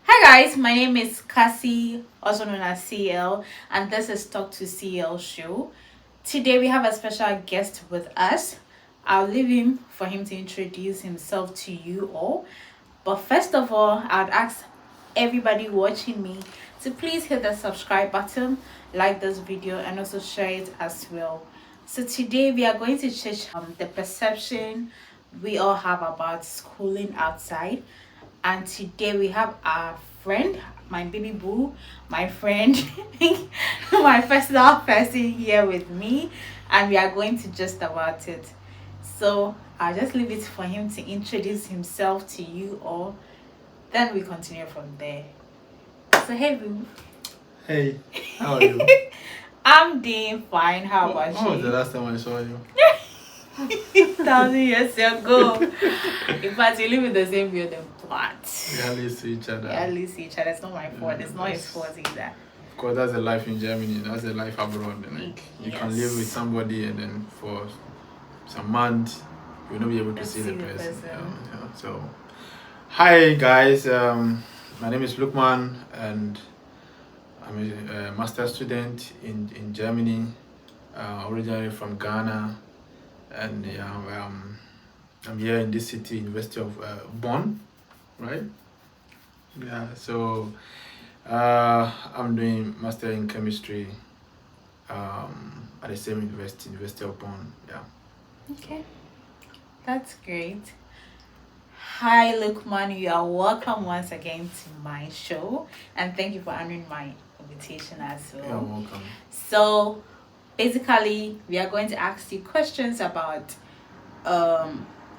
Hi guys, my name is Cassie, also known as CL, and this is Talk to CL show. Today we have a special guest with us. I'll leave him for him to introduce himself to you all. But first of all, I'd ask everybody watching me to please hit the subscribe button, like this video, and also share it as well. So today we are going to change the perception we all have about schooling outside. And today we have our friend, my baby boo, my friend, my personal person here with me, and we are going to just about it. So I'll just leave it for him to introduce himself to you all, then we continue from there. So hey boo. Hey, how are you? I'm doing fine. How about When was you? the last time I saw you? 1,000 years ago. In fact, you live in the same building, but We hardly see each other. we at least see each other. It's not my fault. Yeah, It's not his that's- fault either. Of course, that's the life in Germany. That's the life abroad. Like you can Yes. live with somebody, and then for some months you'll not be able to Let's see see the the person. person. Yeah. So, hi guys. My name is Lukman, and I'm a master student in Germany. Originally from Ghana, and I'm here in this city, University of Bonn, right? Yeah. So. I'm doing master in chemistry at the same university, University of Bonn. Yeah. Okay, that's great. Hi, Lukman. You are welcome once again to my show, and thank you for honoring my invitation as You're well. welcome. So, basically, we are going to ask you questions about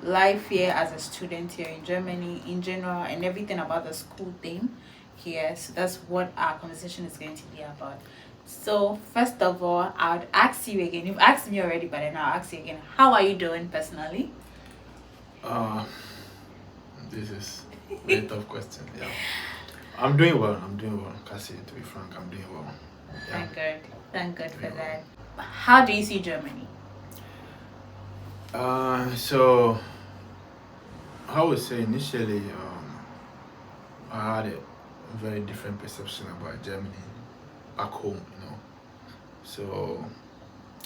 life here as a student here in Germany in general, and everything about the school thing here. So that's what our conversation is going to be about. So first of all, I would ask you again. You've asked me already, but then I'll ask you again. How are you doing personally? Uh, this is a very tough question. Yeah. I'm doing well. Cassie, to be frank, I'm doing well. Yeah. Thank God for Yeah. that. How do you see Germany? So I would say initially, I had a very different perception about Germany back home, So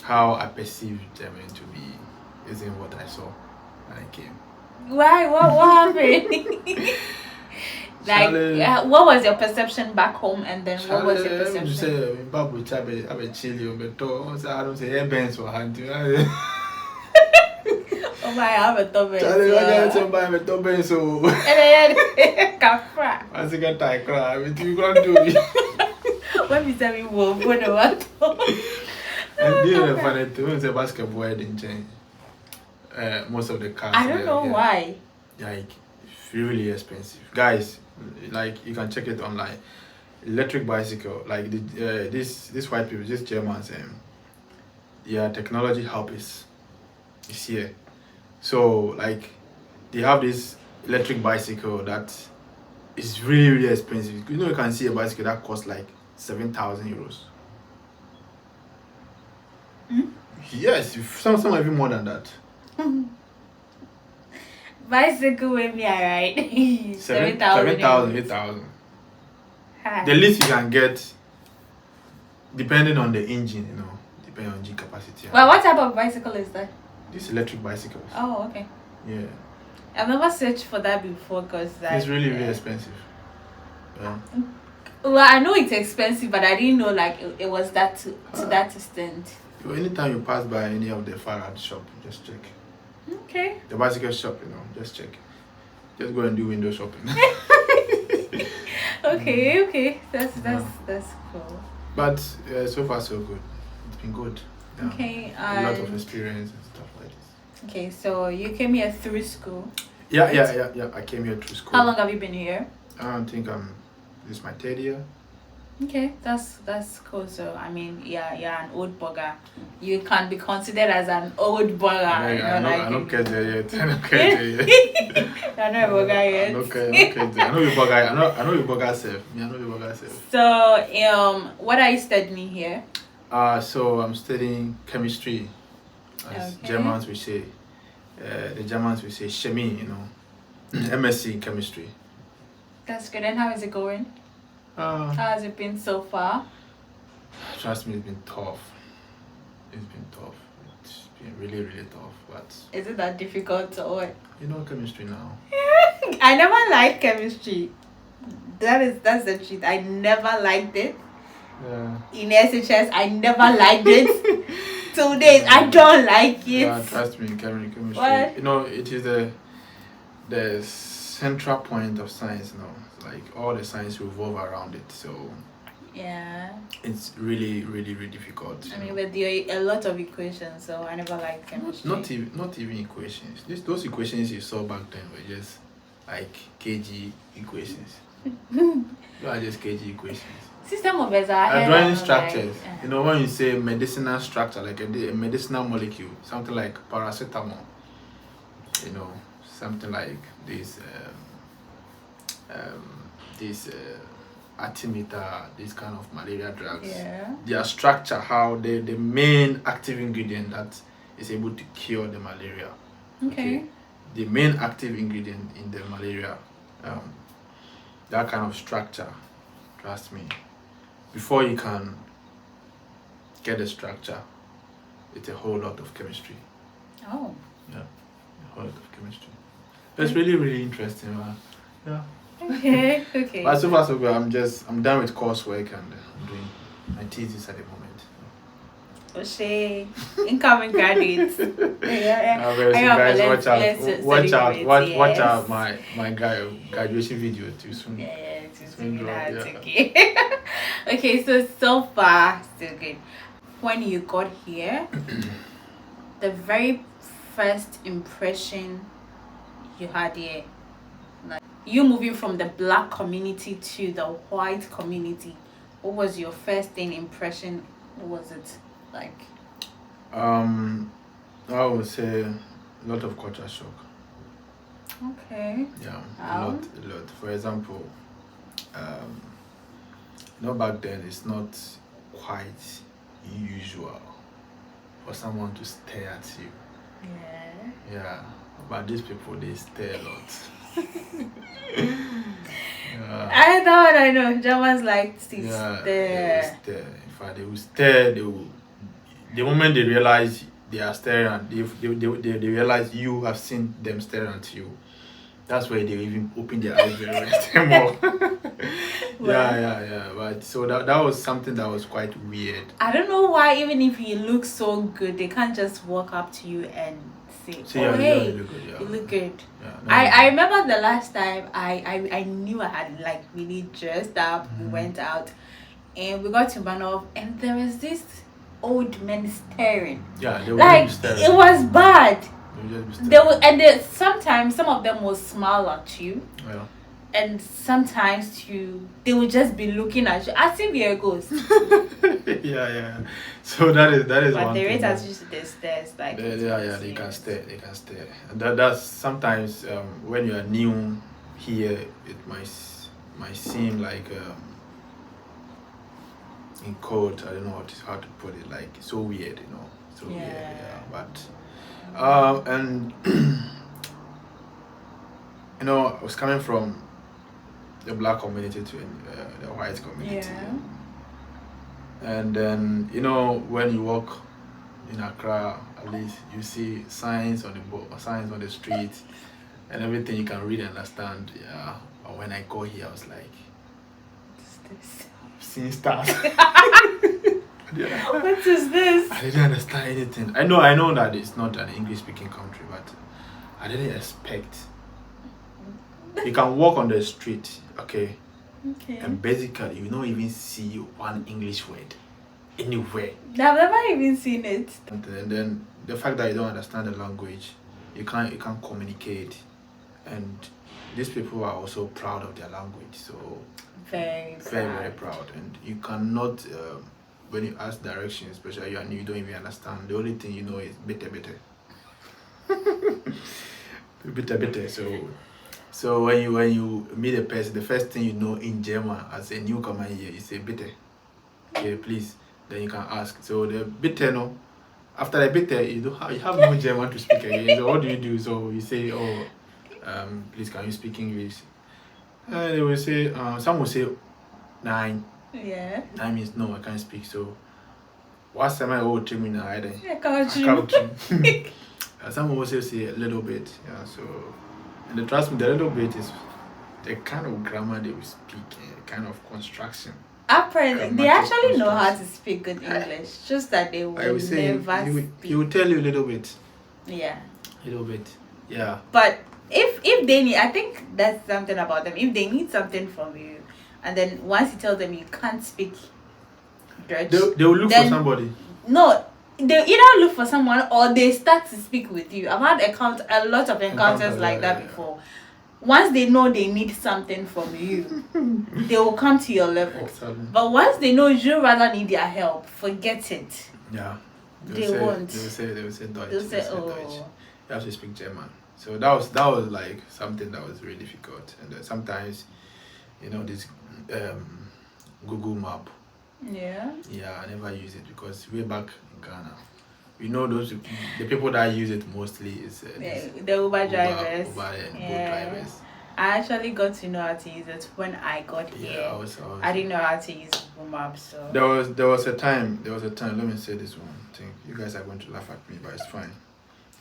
how I perceived Germany to be isn't what I saw when I came. Why? What happened? Charlie- What was your perception back home, and then what was your You perception? say Babu Chabe, I be chilly, but I don't say Benz or hunting. Oh my, I have a topic. Charlie, I got somebody with two Benz, so Kafra. I think I tie cry. But you can't do it. When we say we will go to what? And you know, funny thing, when the basketball didn't change. Most of the cars. I don't know why. Like, really expensive, guys. Like you can check it online. Electric bicycle, like this white people, this Germans, their technology hub is here. So like they have this electric bicycle that is really expensive. You can see a bicycle that costs like 7,000 euros. Hmm? Yes, some even more than that. Bicycle with me, alright. 7,000, 8,000. The least you can get, depending on the engine, depending on G capacity. Well, what type of bicycle is that? These electric bicycles. Oh, okay. Yeah. I've never searched for that before because It's really expensive. Yeah. Well, I know it's expensive, but I didn't know like it was that to that extent. So anytime you pass by any of the Farad shop, just check. Okay. The bicycle shop, just check. Just go and do window shopping. Okay. That's cool. But so far so good. It's been good. Yeah. Okay. A lot of experience and stuff like this. Okay, so you came here through school. Yeah. I came here through school. How long have you been here? I think this is my third year. Okay, that's cool. So I mean, yeah, an old bugger. You can be considered as an old bugger. I don't care there yet. I don't care there yet. You're not a bugger yet. I know you bugger. I know you bugger self. I know you bugger self. So what are you studying here? So I'm studying chemistry, as Okay. Germans we say. The Germans we say chemie, MSc in chemistry. That's good. And how is it going? Uh, How has it been so far? Trust me, it's been tough. It's been tough. It's been really, really tough. But Is it that difficult or what? you know chemistry now. I never liked chemistry. That's the truth. I never liked it. Yeah. In SHS, I never liked it. 2 days, I don't like it. Yeah, trust me, chemistry. What? It is the central point of science. Like all the science revolve around it. So Yeah. it's really, really, really difficult. I mean, but there are a lot of equations, so I never liked chemistry. Not even equations. Those equations you saw back then were just like kg equations. They are just kg equations. System of Beza. Drawing structures. When you say medicinal structure, like a medicinal molecule, something like paracetamol. Something like this artemether, this kind of malaria drugs. Yeah. Their structure, how the main active ingredient that is able to cure the malaria. Okay. The main active ingredient in the malaria, that kind of structure, trust me, before you can get the structure, it's a whole lot of chemistry. Oh. Yeah, a whole lot of chemistry. It's really, really interesting. Yeah. Okay. Okay. But so far so good. I'm done with coursework and I'm doing my thesis at the moment. O'Shea, incoming graduates. Yeah. Guys, watch out Yes. my graduation video too soon. Yeah, it's Soon really drop, that. yeah. Okay. Okay, so far, still good. When you got here, the very first impression you had here, like you moving from the black community to the white community, what was your first thing impression? What was it like? I would say a lot of culture shock. Okay. Yeah, How? a lot. For example, back then it's not quite usual for someone to stare at you. Yeah. Yeah, but these people they stare a lot. Yeah. I know. Germans like to Yeah, stare. they will stare. In fact, they will stare. The moment they realize they are staring at, they realize you have seen them staring at you. That's why they even open their eyes very more. Yeah. But so that was something that was quite weird. I don't know why, even if you look so good, they can't just walk up to you and say, Yeah, hey, you look good. Yeah. you look good. Yeah, I remember the last time I knew I had like really dressed up. We went out and we got to Banov and there was this old man staring. Yeah, they were Like, staring. it was bad. They would just be They staring. would, sometimes some of them will smile at you. Yeah. And sometimes they will just be looking at you as if you're a ghost. Yeah. So that is But one the thing. rate as used to the stairs, like They can stay. And that's sometimes when you are new here, it might seem like in code. I don't know how to put it. Like so weird, So weird, yeah. But and I was coming from the black community to the white community. Yeah. And then when you walk in Accra, at least you see signs on the street and everything you can read and understand. Yeah. But when I got here, I was like, What's this? seeing stars. What is this? I didn't understand anything. I know that it's not an English speaking country, but I didn't expect. You can walk on the street, okay? Okay. And basically you don't even see one English word anywhere. I've never even seen it. And then the fact that you don't understand the language, you can't communicate. And these people are also proud of their language, so Very very proud. And you cannot when you ask directions, especially you don't even understand. The only thing you know is bitte. bitte. So when you meet a person, the first thing you know in German as a newcomer here is say bitte. Okay, please. then you can ask. So the bitter, no, after the bitter, you have no German to speak again. So what do you do? So you say, oh, please can you speak English? They will say, some will say 9. Yeah. 9 means no, I can't speak. So what's the my old trim in the eye? I can't I can't trim. Some will also say a little bit. Yeah, so and the trust me, the little bit is the kind of grammar they will speak, kind of construction. Apparently, they actually know how to speak good English. Just that they will I say never speak. he will tell you a little bit. Yeah. A little bit. Yeah. But if they need, I think that's something about them. If they need something from you, and then once you tell them you can't speak Dutch, they will look for somebody. No, they either look for someone or they start to speak with you. I've had a lot of encounters like that before. Once they know they need something from you, they will come to your level. Exactly. But once they know you rather need their help, forget it. Yeah. They won't. They will say Deutsch. They'll say, Deutsch. You have to speak German. So that was like something that was really difficult. And sometimes, this Google Map. Yeah. Yeah, I never use it because way back in Ghana, we know the people that use it mostly is the Uber drivers. Uber drivers. I actually got to know how to use it when I got here. I didn't know how to use Google Maps. So there was a time. Let me say this one thing. You guys are going to laugh at me, but it's fine.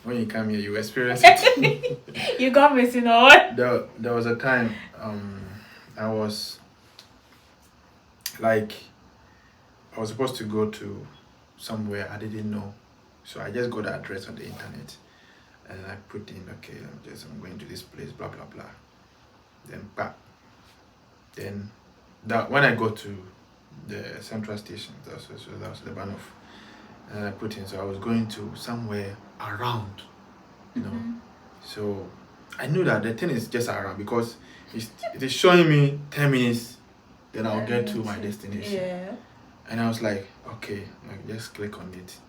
When you come here, you experience it. You got me to know what? There was a time. I was like, I was supposed to go to somewhere I didn't know. So I just got the address on the internet and I put in, okay, I'm going to this place, blah, blah, blah. Then when I got to the central station, that was the ban off, and I put in, so I was going to somewhere around, So I knew that the thing is just around because it is showing me 10 minutes, then I'll get to my destination. Yeah. And I was like, okay, just click on it.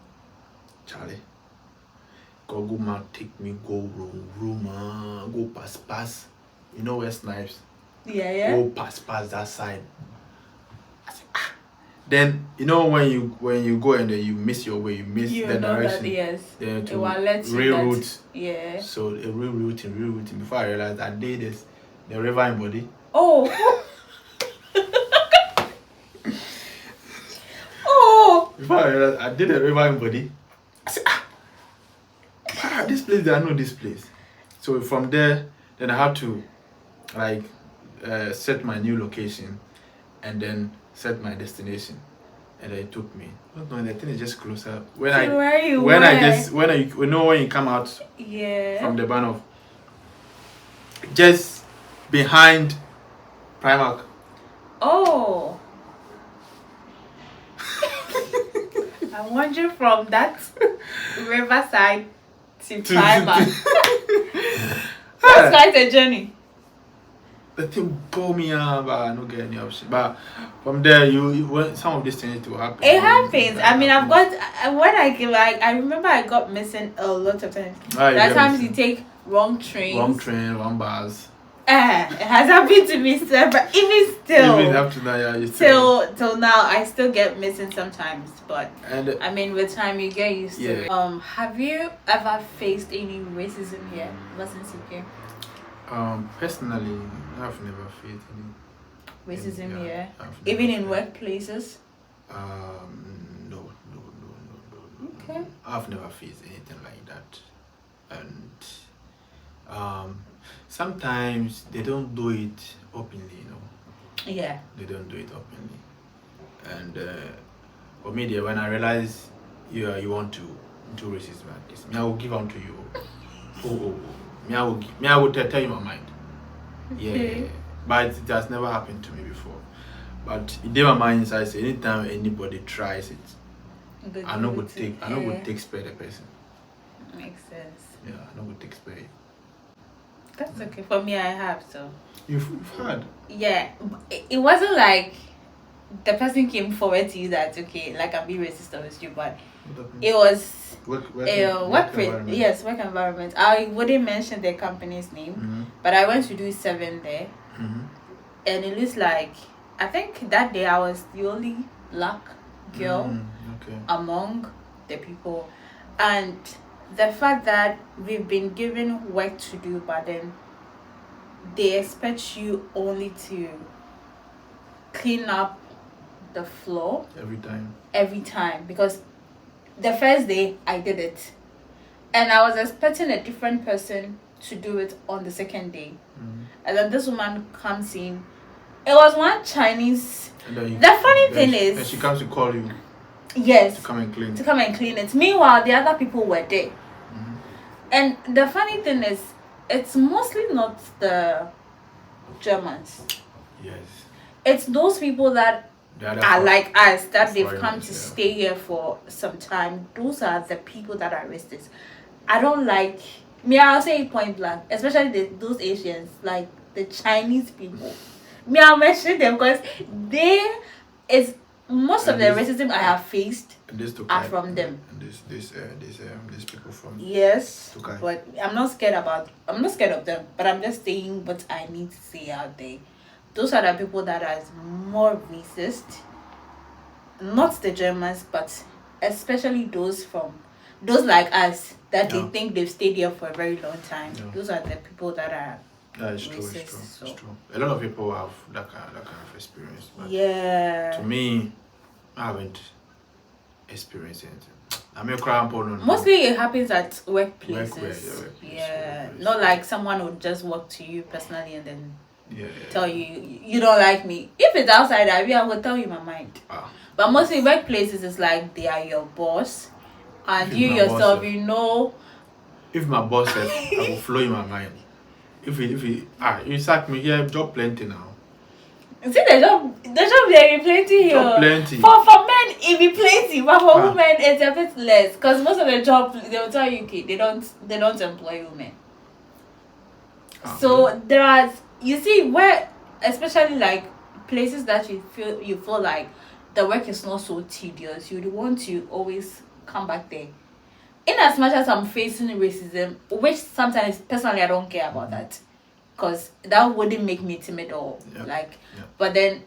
Charlie, Google Map take me go room, go pass. You know where Snipes? Yeah. Go pass that side. I said, Then when you go and then you miss your way, you miss the direction. That, yes. Then it will let you reroute. Yeah. So rerouting. Before I realized I did this, the river in body. Oh. Oh. Before I realized I did the river in body. I said, this place, I know this place. So from there, then I had to set my new location and then set my destination. And it took me. No, the thing is just closer. When you come out from the Banov, just behind Primark. Oh. I'm wondering from that riverside to Primark. That's quite a journey. The thing pull me out, but I don't get any option. But from there, when some of these things will happen. It happens. I mean, I remember I got missing a lot of times. That times you take wrong trains. Wrong bus. It has happened to me, sir, but even still. Even up to now, yeah, till now, I still get missing sometimes. But I mean, with time, you get used to it. Have you ever faced any racism here ever since you came? Personally, I've never faced any racism here, even in workplaces. No. Okay. I've never faced anything like that, and sometimes they don't do it openly, Yeah. They don't do it openly, and for me, there, when I realize you want to do racism like this, I will give on to you. I will tell you my mind. Okay. Yeah, but it has never happened to me before. But in my mind, I say anytime anybody tries it, I know would take spare the person. Makes sense. Yeah, I know would take spare. That's okay. For me, I have so. You've had? Yeah, it wasn't like the person came forward to you that okay, like I'm being racist towards you, but it was work environment. Yes, work environment. I wouldn't mention the company's name, but I went to do 7 there, and it looks like I think that day I was the only black girl Okay. among the people. And the fact that we've been given work to do, but then they expect you only to clean up the floor every time, because the first day I did it and I was expecting a different person to do it on the second day. And then this woman comes in. It was one Chinese. The funny thing is, and she comes to call you. Yes. To come and clean. To come and clean it. Meanwhile, the other people were there. And the funny thing is, it's mostly not the Germans. Yes. It's those people that are like us, that they've come to yeah. stay here for some time. Those are the people that are racist. I don't like, I'll say it point blank, especially those Asians, like the Chinese people. I'll mention them because most of the racism I have faced are from them. And these people from Yes, Tukai. but I'm not scared of them, but I'm just saying what I need to say out there. Those are the people that are more racist, not the Germans, but especially those like us, that they think they've stayed here for a very long time. Those are the people that are it's true. It's true. A lot of people have that kind of experience. But to me, I haven't experienced it. I'm a cramp on. Mostly it happens at workplaces. Workplace. Not like someone would just walk to you personally and then tell you don't like me. If it's outside, I will tell you my mind. But mostly workplaces, it's like they are your boss, and you yourself, If my boss said, I will flow in my mind. If you sack me here, job plenty now. See, the job there be plenty here. Job plenty. For men it be plenty, but for women it's a bit less, because most of the jobs they will tell you, okay, they don't employ women. So there are, you see, where especially like places that you feel like the work is not so tedious, you would want to always come back there. In as much as I'm facing racism, which sometimes personally I don't care about that, because that wouldn't make me timid or but then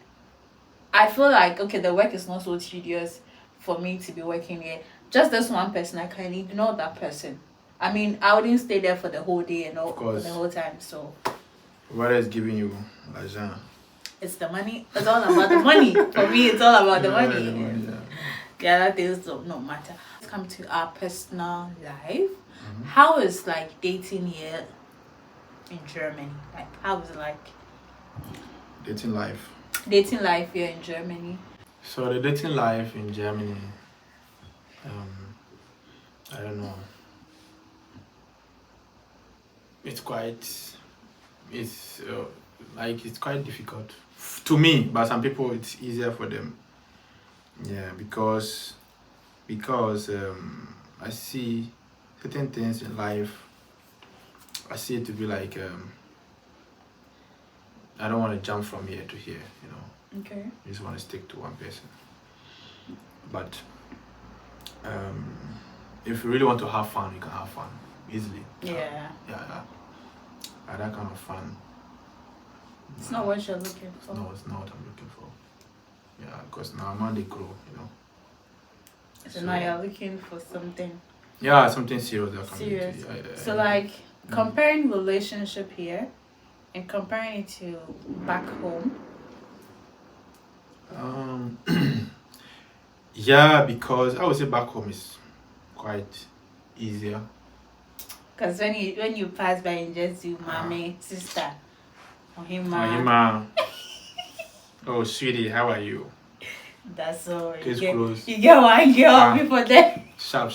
I feel like, okay, the work is not so tedious for me to be working here. Just this one person, I can ignore that person. I mean, I wouldn't stay there for the whole day and all for the whole time. So what is giving you l'argent? It's the money. It's all about the money. For me, it's all about the money. The other things don't matter. Let's come to our personal life. How is like dating here in Germany? Like, how is it like? Dating life. Dating life here in Germany. So the dating life in Germany, I don't know. It's quite difficult to me, but some people it's easier for them. Yeah, because I see certain things in life. I see it to be like I don't want to jump from here to here, Okay. I just want to stick to one person. But if you really want to have fun, you can have fun easily. Yeah. That kind of fun. It's not what you're looking for. No, it's not what I'm looking for. Yeah, because now I'm on the grow, So now you're looking for something. Yeah, something serious. Serious. So like comparing relationship here and comparing it to back home. Yeah, because I would say back home is quite easier. Because when you pass by and just do mommy, sister, or him, oh sweetie, how are you? That's all. Case closed. You get one girl before that. Sharp.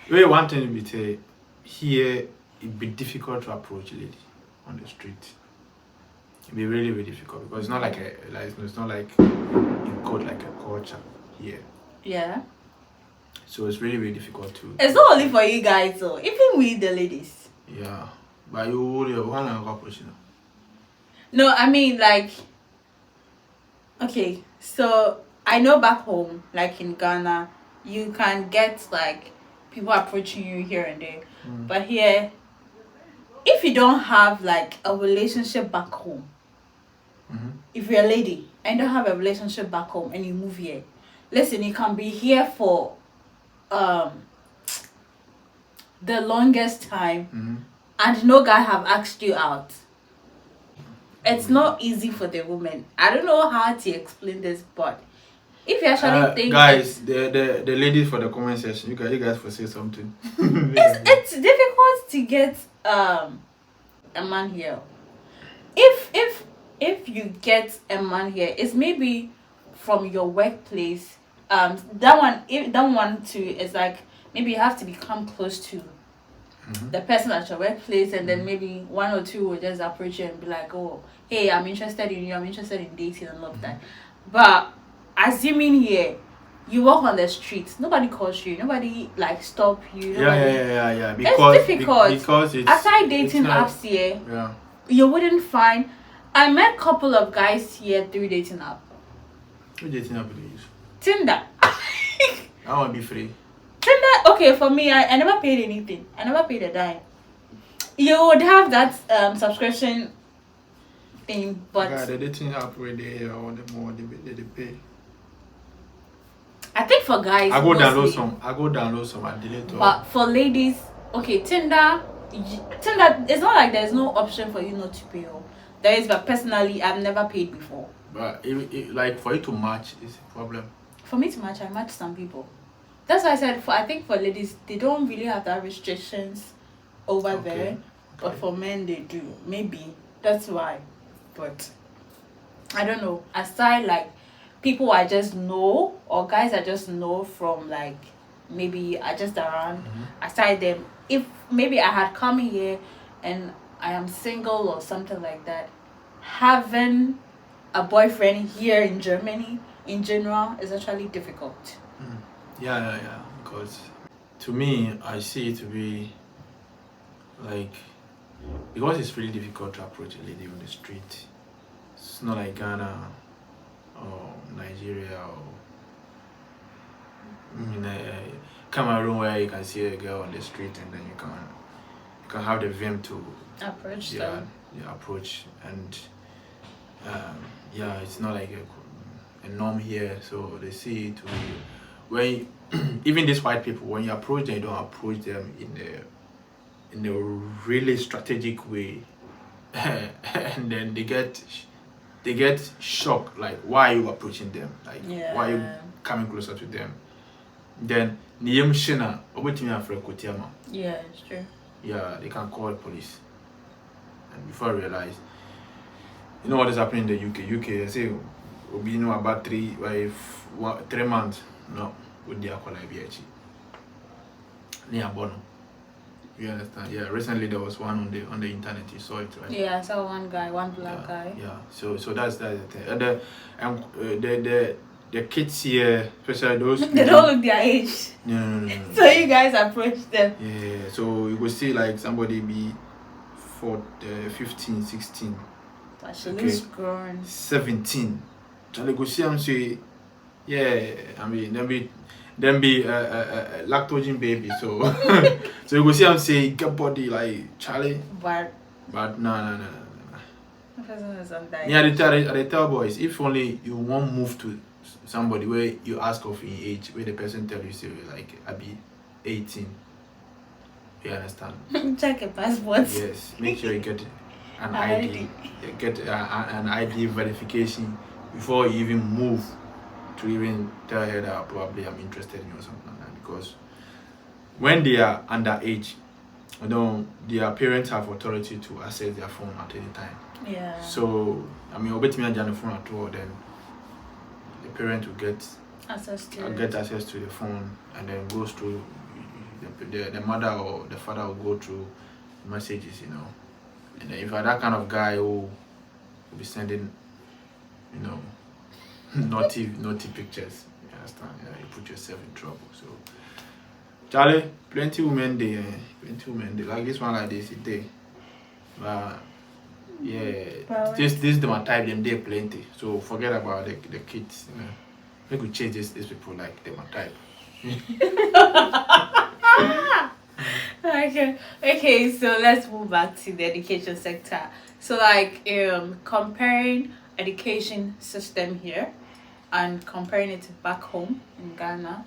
Really, one thing we say here, it'd be difficult to approach a lady on the street. It'd be really, really difficult because it's not like it's not like in code like a culture here. Yeah. So it's really, really difficult to. It's not only for you guys, though. Even with the ladies. Yeah, but you want to approach, No, I mean like. Okay, so I know back home, like in Ghana, you can get like people approaching you here and there, but here, if you don't have like a relationship back home, if you're a lady and don't have a relationship back home and you move here, listen, you can be here for um the longest time and no guy have asked you out. It's not easy for the woman. I don't know how to explain this, but if you actually think guys, the ladies for the comment section, you guys for say something. it's difficult to get a man here. If you get a man here, it's maybe from your workplace. That one, if that one too is like, maybe you have to become close to the person at your workplace, and then maybe one or two will just approach you and be like, oh, hey, I'm interested in you, I'm interested in dating and all of that. But assuming here, you walk on the streets, nobody calls you, nobody like stop you. Yeah. It's difficult. Because it's aside dating not, apps here, yeah. you wouldn't find. I met a couple of guys here through dating app. Who dating app do you use? Tinder. I want to be free. Tinder, okay, for me, I never paid anything. I never paid a dime. You would have that subscription thing, but Yeah, the dating app where they or the more they pay. I think for guys, I go mostly, download some and delete all. but for ladies, okay, Tinder, it's not like there's no option for you not to pay. There is, but personally, I've never paid before. But like for you to match is a problem. For me to match, I match some people. That's why I said, I think for ladies, they don't really have that restrictions over there. But for men, they do. Maybe. That's why. But I don't know. Aside, like, people I just know, or guys I just know from, like, maybe I just around. Aside them, if maybe I had come here and I am single or something like that, having a boyfriend here in Germany, in general, is actually difficult. Yeah. Because to me, I see it to be like, because it's really difficult to approach a lady on the street. It's not like Ghana or Nigeria or Cameroon, where you can see a girl on the street and then you can have the vim to Approach them. approach. And it's not like a norm here, so they see it to be when even these white people, when you approach them, you don't approach them in a really strategic way. And then they get shocked, like, why are you approaching them, like, why are you coming closer to them? Then yeah, it's true. Yeah, they can call the police. And before I realize, you know what is happening in the UK, they say we'll be about 3 months no with the alcohol IBH. Near Bono. You understand? Yeah, recently there was one on the internet, you saw it, right? Yeah, I saw one black guy. Yeah, so that's the thing. The kids here, especially those they don't look their age. No. So you guys approach them. Yeah, so you will see like somebody be 15, 16. But she looks grown. 17. So they go see them say, yeah, I mean, them be lactogene baby, so so you go see them say get body like Charlie. But no. The person is on that. Yeah, they tell boys, if only you won't move to somebody where you ask of in age, where the person tell you say like I be 18. You understand? Check a passport. Yes, make sure you get an ID. Get an ID verification before you even move to even tell her that probably I'm interested in you or something like that. Because when they are underage, you know, their parents have authority to access their phone at any time. Yeah. So I mean, obey me on the phone at all, then the parent will get access to the phone, and then goes through the mother or the father will go through messages, you know. And then if you're that kind of guy who will be sending, you know, naughty pictures, you understand? Yeah, you put yourself in trouble. So Charlie, plenty women there, like this one like this, they. But yeah, this is my type, them they plenty. So forget about the kids. You know. We could change these people like they my type. Okay, so let's move back to the education sector. So like comparing education system here and comparing it to back home in Ghana?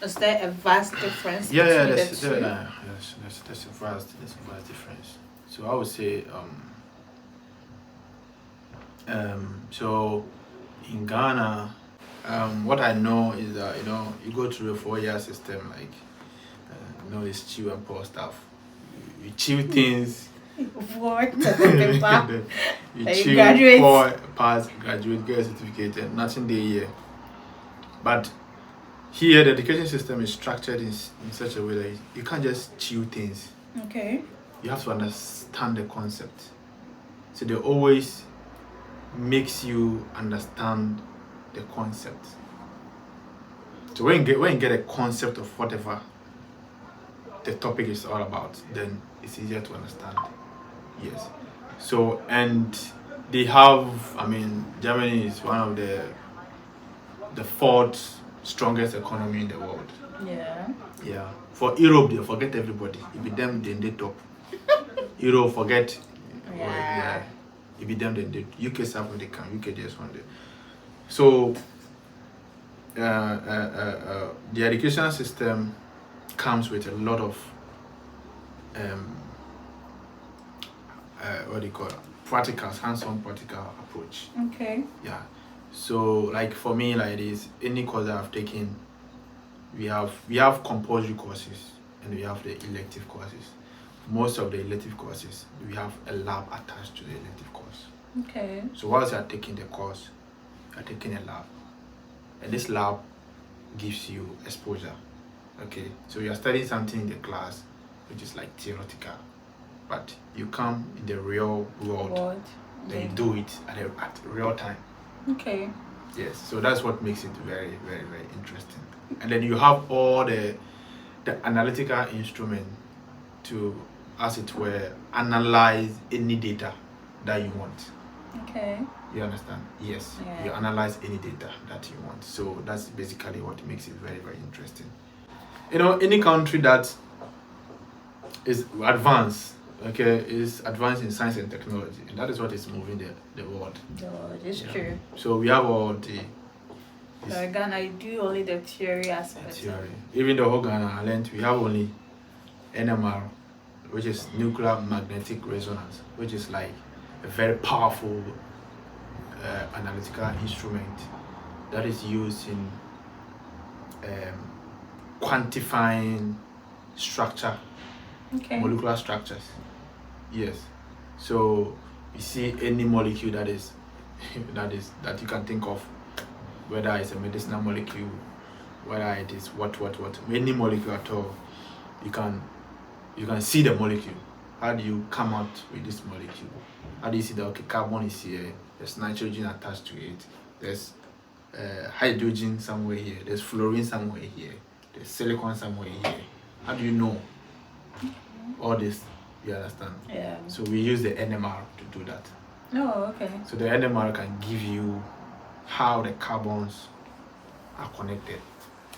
Is there a vast difference Yeah, yeah, between the there's two? yes, there's a vast difference. So I would say so in Ghana, what I know is that you go through a 4 year system, like it's chew and pour stuff. You chew things, What to the paper? then you Then you chew, graduate. pour, pass, graduate, get a certificate, and nothing there here. But here, the education system is structured in such a way that you can't just chew things. Okay. You have to understand the concept. So they always makes you understand the concept. So when you get a concept of whatever the topic is all about, then it's easier to understand. Yes. So and they have, I mean, Germany is one of the fourth strongest economy in the world. Yeah. Yeah. For Europe, they forget everybody. It be them, then they top. Europe forget. Yeah. It be them, then they. UK South when they come. UK just one day. So the education system comes with a lot of what do you call it? Practicals, hands-on practical approach. Okay. Yeah. So like for me, like this, any course that I've taken, we have compulsory courses and we have the elective courses. Most of the elective courses, we have a lab attached to the elective course. Okay. So whilst you are taking the course, you are taking a lab. And this lab gives you exposure. Okay. So you are studying something in the class, which is like theoretical. But you come in the real world, then you do it at real time. Okay. Yes, so that's what makes it very, very, very interesting. And then you have all the analytical instrument to, as it were, analyze any data that you want. Okay. You understand? Yes. Yeah. You analyze any data that you want. So that's basically what makes it very, very interesting. Any country that is advanced, okay, is advanced in science and technology, and that is what is moving the world. It's true. So we have all the Ghana, you do only the theory aspect. theory. Even the whole Ghana, I learned we have only NMR, which is nuclear magnetic resonance, which is like a very powerful analytical instrument that is used in quantifying structure, Okay. molecular structures. Yes. So you see any molecule that that you can think of, whether it's a medicinal molecule, whether it is what, any molecule at all, you can see the molecule. How do you come out with this molecule? How do you see that okay, carbon is here, there's nitrogen attached to it, there's hydrogen somewhere here, there's fluorine somewhere here, there's silicon somewhere here. How do you know all this? You understand? Yeah. So we use the NMR to do that. Oh, okay. So the NMR can give you how the carbons are connected.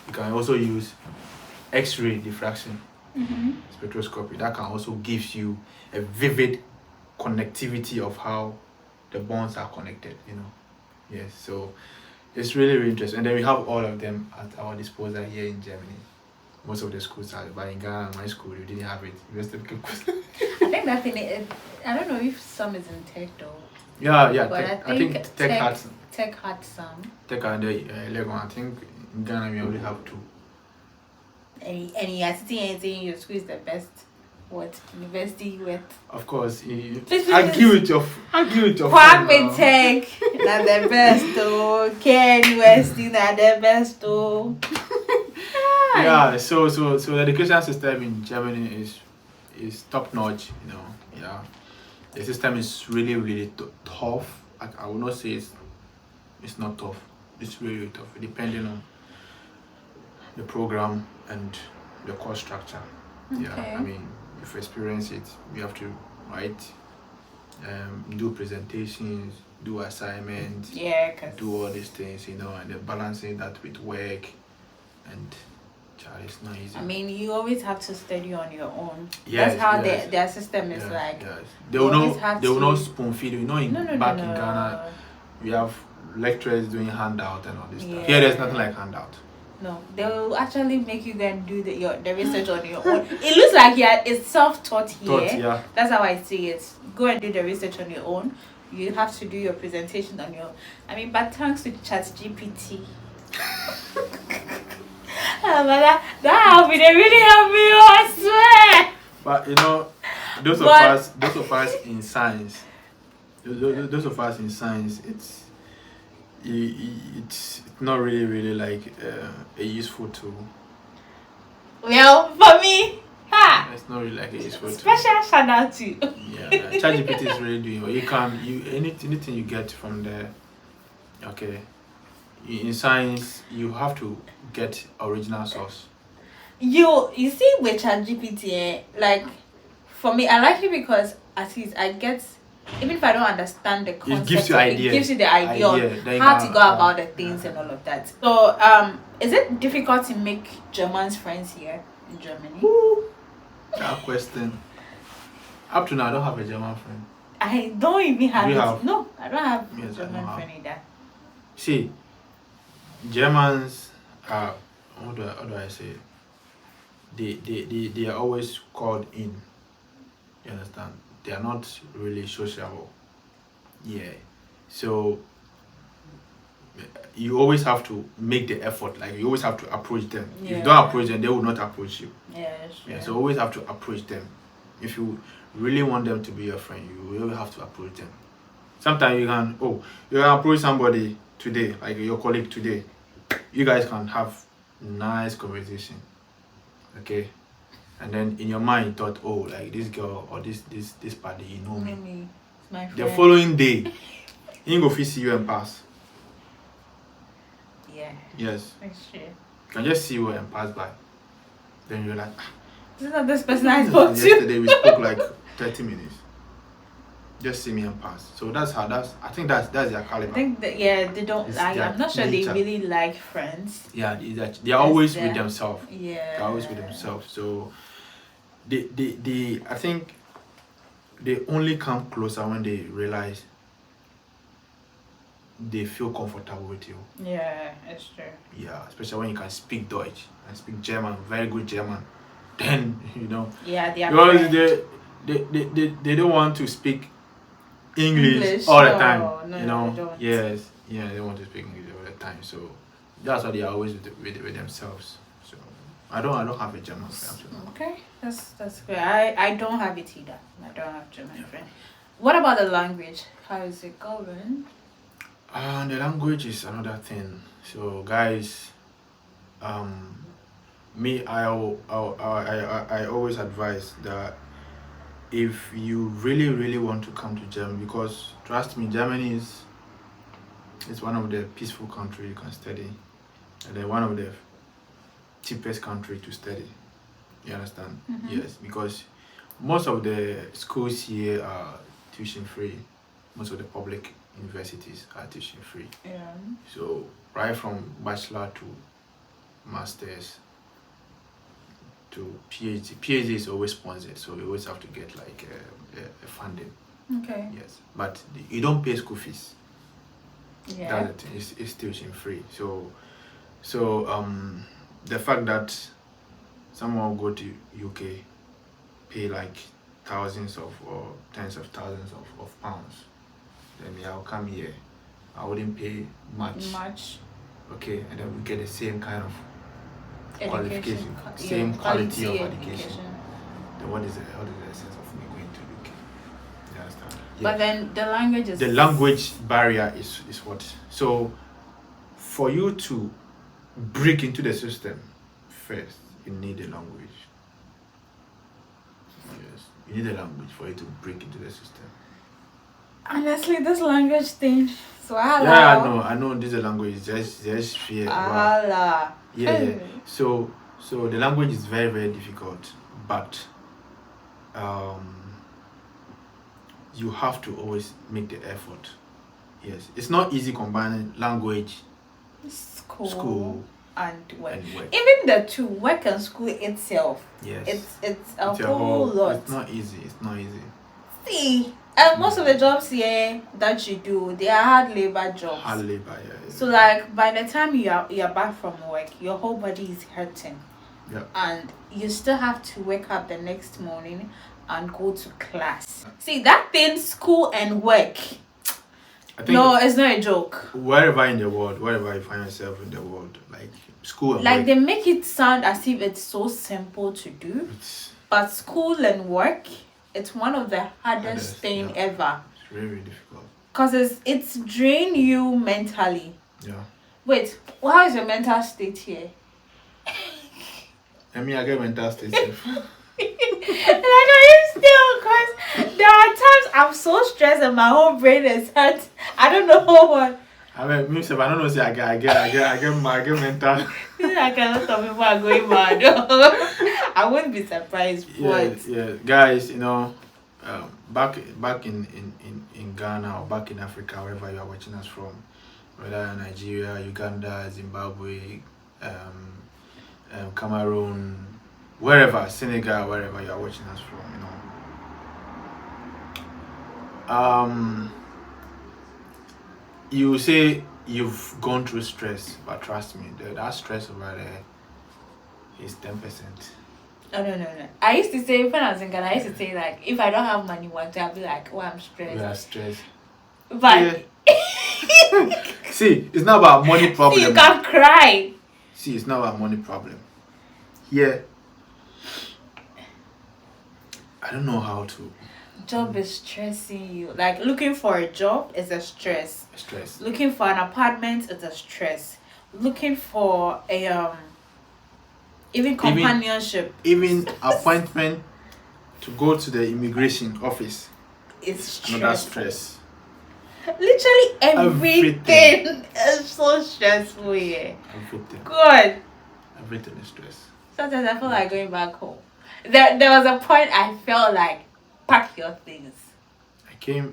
You can also use X-ray diffraction spectroscopy. That can also give you a vivid connectivity of how the bonds are connected. Yes. So it's really, really interesting. And then we have all of them at our disposal here in Germany. Most of the schools have it, but in Ghana, my school, we didn't have it. I think that thing, I don't know if some is in tech though. Yeah. But I think tech had some. Tech and Lego. I think in Ghana we only have two. And you are sitting and saying your school is the best. What university with? Of course, Please. argue with your Kwame Tech, not the best though. Care University, not the best though. Yeah, so the education system in Germany is top notch. Yeah, the system is really, really tough. I will not say it's not tough. It's really, really tough, depending on the program and the course structure. Okay. Yeah, I mean, if you experience it, you have to write, do presentations, do assignments, do all these things, and then balancing that with work, and it's not easy. I mean, you always have to study on your own. Yes, that's how yes. their system is like. Yes. They will not spoon feed you. In Ghana, we have lecturers doing handout and all this stuff. Yeah. Here, there's nothing like handout. No, they will actually make you go and do the research on your own. It looks like it's self-taught here. Yeah. That's how I see it. Go and do the research on your own. You have to do your presentation on your own. I mean, but thanks to ChatGPT. That helped me. They really helped me. Oh, I swear. But you know, those of us in science, those of us in science, it's not really like a useful tool. Well, for me, it's not really like a useful tool. Special shout out to you. Yeah, ChatGPT is really doing well. Anything you get from there. Okay, in science you have to get original source. You see with ChatGPT, like for me, I like it because at least I get, even if I don't understand the concept, it gives you idea. It gives you the idea on how to go about the things and all of that. So, is it difficult to make Germans friends here in Germany? That question. Up to now, I don't have a German friend. I don't even have it. No, I don't have a Yes, German friend either. See, Germans are, how do I say it? They are always called in. You understand? They are not really sociable. Yeah. So you always have to make the effort. Like you always have to approach them. Yeah. If you don't approach them, they will not approach you. Yes. Yeah. So always have to approach them. If you really want them to be your friend, you will have to approach them. Sometimes you can approach somebody today, like your colleague today. You guys can have nice conversation. Okay, and then in your mind you thought, oh, like this girl or this party, you know me. It's my friend. The following day, he go see you and pass. Yeah. Yes. That's true. You can just see you and pass by. Then you're like, this is not this person I spoke to. Yesterday we spoke like 30 minutes. Just see me and pass. So I think that's their caliber. I think that they don't like. I'm not sure nature. they really like friends. Yeah, they are always with themselves. Yeah. They're always with themselves. So they I think they only come closer when they realize they feel comfortable with you. Yeah, it's true. Yeah, especially when you can speak Deutsch and speak German, very good German. Then Yeah, they are. Because they don't want to speak English all the time. No, they don't. Yes, they want to speak English all the time. So that's why they are always with themselves. So I don't have a German friend. Okay, that's good. I don't have it either. I don't have German friend. What about the language? How is it going? The language is another thing. So guys, me I always advise that if you really want to come to Germany, because trust me, Germany is one of the peaceful countries you can study, and then one of the cheapest country to study. You understand? Mm-hmm. Yes, because most of the schools here are tuition free. Most of the public universities are tuition free. Yeah. So right from bachelor to masters to PhD is always sponsored, so you always have to get like a funding. Okay. Yes, but you don't pay school fees. Yeah. That's the thing. It's tuition free. So the fact that someone will go to UK, pay like thousands of or tens of thousands of pounds, then I'll come here. I wouldn't pay much. Okay, and then we get the same kind of qualification, same quality of education. Then what is the essence of me going to UK? You understand? Yeah. But then the language is... The language barrier is what? So for you to break into the system, first you need a language. Yes, you need a language for you to break into the system. Honestly, this language thing, so I know this language is just fear. Yeah. So the language is very difficult, but you have to always make the effort. Yes, it's not easy combining language, school and work. Even the two, work and school itself. Yes, it's a whole lot. It's not easy. See, And most of the jobs here that you do, they are hard labor jobs. Hard labor, yeah. So like by the time you're back from work, your whole body is hurting. Yeah. And you still have to wake up the next morning and go to class. See that thing, school and work. I think No, it's not a joke. wherever in the world, wherever you find yourself in the world, like school and Like work, they make it sound as if it's so simple to do, it's but school and work, it's one of the hardest hardest, thing yeah. ever. It's really difficult. Cause it's drain you mentally. Yeah. Wait, how is your mental state here? I mean, I get mental state safe. Like are you still? Cause there are times I'm so stressed and my whole brain is hurt. I don't know what. I mean, me self, I don't know. Say I get mental. Like a lot of people are going mad. I wouldn't be surprised. Yeah, But yeah, guys. You know, back in Ghana or back in Africa, wherever you are watching us from, whether Nigeria, Uganda, Zimbabwe, Cameroon, wherever, Senegal, wherever you are watching us from, you know. You say you've gone through stress, but trust me, that stress over there is 10%. no. I used to say when I was in Ghana, I used to say like if I don't have money one day, I'll be like, oh, I'm stressed. We are stressed. But Yeah. See, it's not about money problem. see, you can cry. See, it's not about money problem. Yeah. I don't know how to Job is stressing you. Like looking for a job is a stress. stress. Looking for an apartment is a stress. Looking for a even companionship Even appointment to go to the immigration office, is another stress. stress. Literally everything Everything. is so stressful here. Everything. God. Everything is stress. Sometimes I feel like going back home. There was a point I felt like pack your things.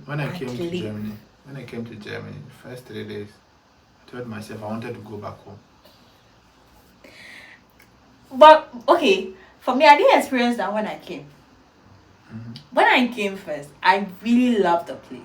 When I came to Actually. Germany, the first 3 days, I told myself I wanted to go back home. But okay, for me I didn't experience that when I came. Mhm. When I came first, I really loved the place.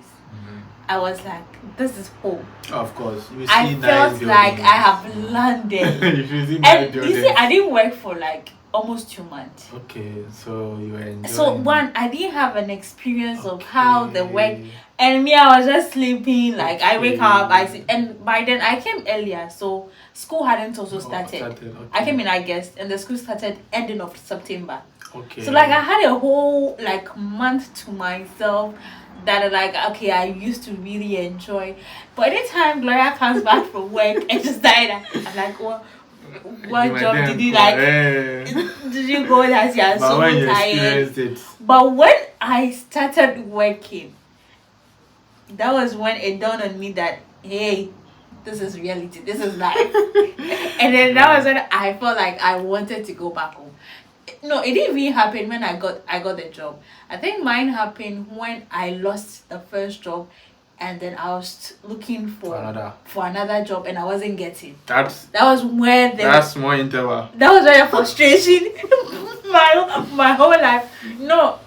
I was like, this is home. Oh, of course, you see I nice felt like buildings. I have landed. If you see nice And you buildings. see, I didn't work for like almost 2 months. Okay, so you were enjoying. So one, I didn't have an experience of how the work, Okay. and me, I was just sleeping. Like I wake up, I Okay. see, and by then I came earlier, so school hadn't also Oh, started. okay. I came in August, and the school started ending of September. Okay. So like I had a whole like month to myself that like okay I used to really enjoy. But anytime Gloria comes back from work and she's tired, I'm like, what You job were did you there, like? eh. Did you go that you are But so when you tired? experienced it, But when I started working, that was when it dawned on me that hey, this is reality, this is life. And then that was when I felt like I wanted to go back home. No, it didn't even happen when I got the job. I think mine happened when I lost the first job, and then I was looking for another job, and I wasn't getting. That was where that's more interval. that was where the frustration my whole life. No,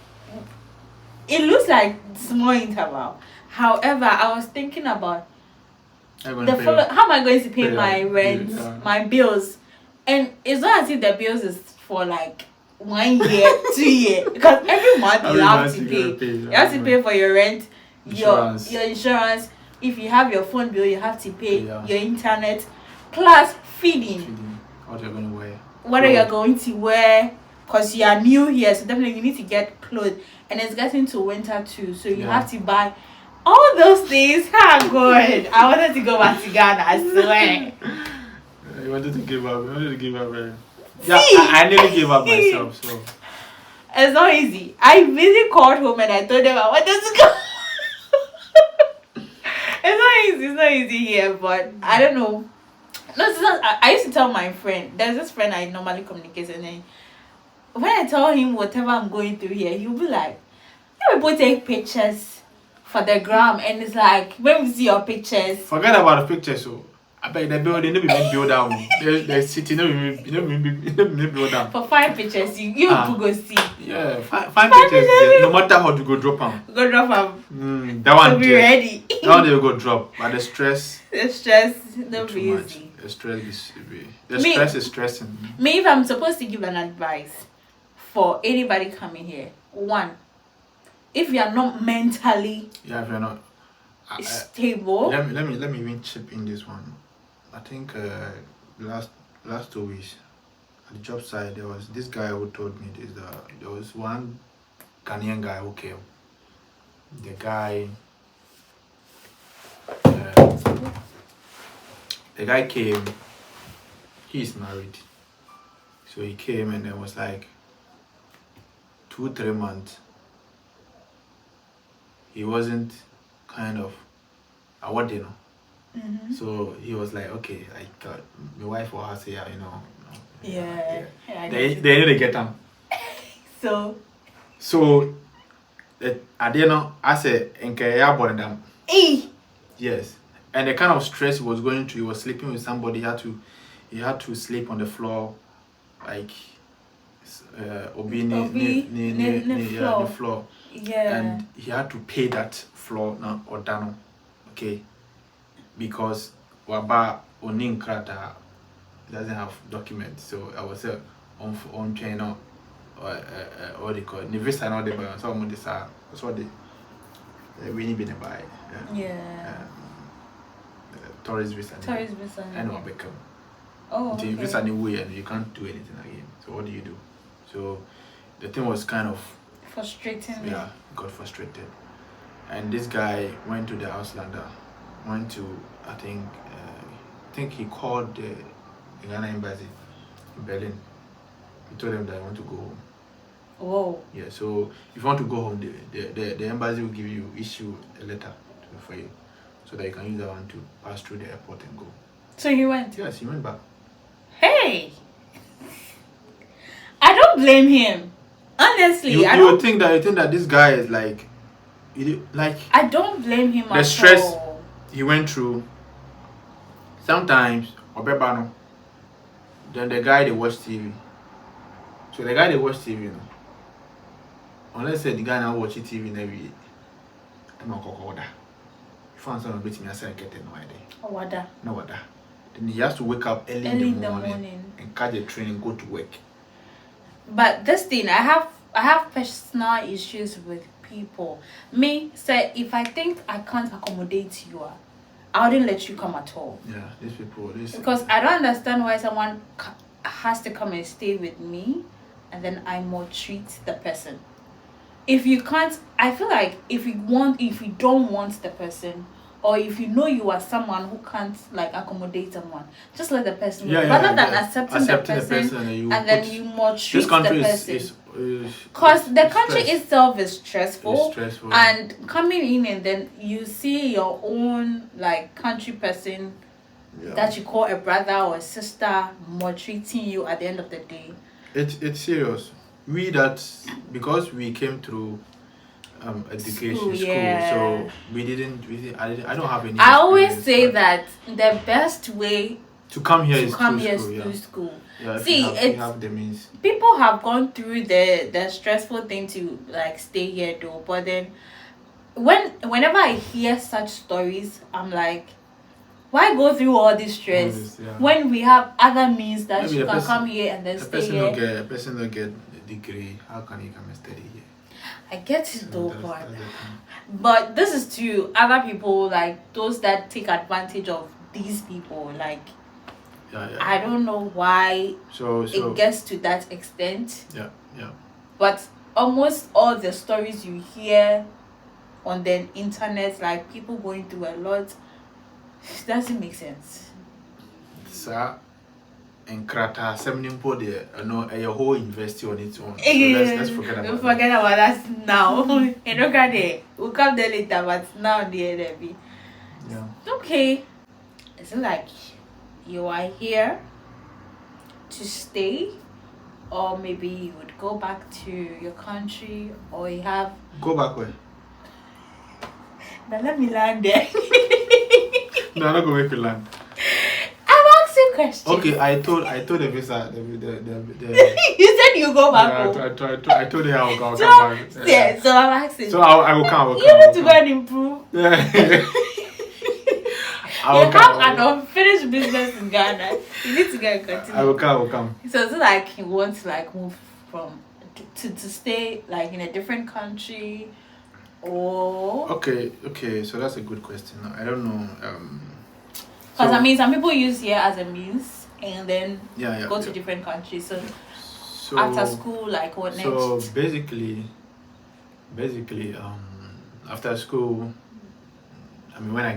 it looks like small interval. However, I was thinking about how am I going to pay my rent, my bills, and it's not as if the bills is for like 1 year, 2 years, because every month you have to pay. You have to pay for your rent, your insurance. If you have your phone bill, you have to pay your internet, plus feeding. What you're going to wear. What are you going to wear? Because you are new here, so definitely you need to get clothes, and it's getting to winter too, so you have to buy all those things. Oh God, I wanted to go back to Ghana, I swear. You wanted to give up. Yeah, I nearly gave up myself. So it's not easy. I really called home and I told them I wanted to go. It's not easy here, but I don't know. No, it's not, I used to tell my friend. There's this friend I normally communicate with, and then when I tell him whatever I'm going through here, he'll be like, "You people take pictures for the gram," and it's like when we see your pictures. Forget about the pictures. So I bet the building never been built down. The city never been built down. For 5 pictures, you people go see. Yeah, find pictures there. No matter how to go drop them. Go drop them. That one To be there. ready. That one they will go drop. But the stress The stress, no too be much. easy. The stress is stressing. Me, if I'm supposed to give an advice for anybody coming here, one, if you are not mentally Yeah, if you're not stable. let me even chip in this one. I think last 2 weeks at the job site there was this guy who told me this that there was one Ghanaian guy who came. The guy came, he's married. So he came and it was like 2-3 months. He wasn't kind of what you know. Mm-hmm. So he was like, okay, like my wife will have to, Yeah. They need to get them. So I didn't know. I said, "Enke about them." Yes, and the kind of stress he was going through. He was sleeping with somebody. He had to sleep on the floor, like the floor. Yeah. And he had to pay that floor now or down, okay, because Waba Onin Krata doesn't have documents. So I was on channel or they call it visa and all the buy some of this that's what they really been buy. Tourist visa. And what become. Oh, okay. Visa anyway and you can't do anything again. So what do you do? So the thing was kind of frustrating. Yeah, got frustrated. And this guy went to the Auslander, went to I think he called the Ghana embassy in Berlin. He told them that I want to go home. Whoa. Yeah, so if you want to go home, the embassy will issue a letter for you, so that you can use that one to pass through the airport and go. So he went? Yes, he went back. Hey! I don't blame him. Honestly, you think that this guy is like I don't blame him at all. The stress he went through. Sometimes Obebano. Then the guy they watch TV. So the guy they watch TV, unless the guy now watch TV every day, I'm not going to order. If I'm not beating me, I say I get no idea. No order. Then he has to wake up early in the morning and catch a train and go to work. But this thing, I have personal issues with people. Me say if I think I can't accommodate you, I wouldn't let you come at all. Yeah, these people. Because I don't understand why someone has to come and stay with me, and then I maltreat the person. If you can't, I feel like if you don't want the person, or if you know you are someone who can't like accommodate someone, just let the person go. Rather than accepting the person and then you maltreat the person. Because the country itself is stressful. And coming in and then you see your own like country person that you call a brother or a sister maltreating you at the end of the day. It's serious. Because we came through education school, so I don't have any. I always say that the best way to come here is through school. Yeah, see, you have the means. People have gone through the stressful thing to like stay here though, but then whenever I hear such stories, I'm like, why go through all this stress when we have other means that you can come here and then stay here? A person don't get a degree. How can he come and study here? I get it though, but this is to other people, like those that take advantage of these people. Like, I don't know why it gets to that extent. Yeah. But almost all the stories you hear on the internet, like people going through a lot, it doesn't make sense. Sir, and Krata, Seminimpo, a whole university on its own. So let's forget about that. Forget about that now. And look at it. We'll come there later, but now the LB. Yeah. Okay. Is it like you are here to stay, or maybe you would go back to your country, or you have go back where? Now let me land there. No, I'm not going to land. I'm asking question. Okay, I told the visa the You said you go back home. I told her I'll come So, back. yeah, so I'm asking. So I will come. You need to go and improve. Yeah. You have an unfinished business in Ghana. You need to go and continue. I will come. So it's like you want to like move from to stay like in a different country, or Okay. So that's a good question. I don't know. because I mean some people use here as a means and then go to yeah. different countries. So So after school, like what next? So basically, after school, I mean, when I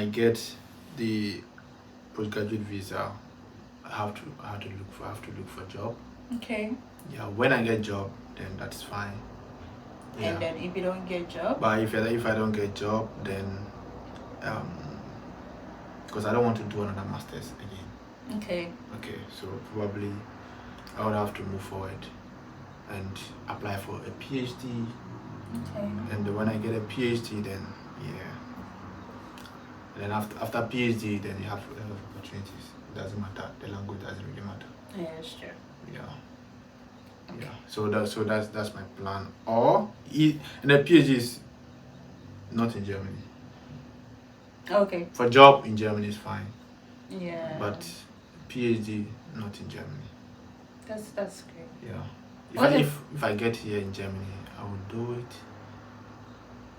get the postgraduate visa, I have to look for a job. Okay. Yeah, when I get job, then that's fine. Yeah. And then if you don't get job, But if I don't get job, then because I don't want to do another masters again. okay. So probably I would have to move forward and apply for a PhD. Okay. And when I get a PhD, then and then after PhD, then you have opportunities. It doesn't matter. The language doesn't really matter. Yeah, that's true. Yeah. Okay. Yeah. So that's my plan. And the PhD is not in Germany. Okay. For job in Germany is fine. Yeah. But PhD not in Germany. That's great. Yeah. If I get here in Germany, I will do it.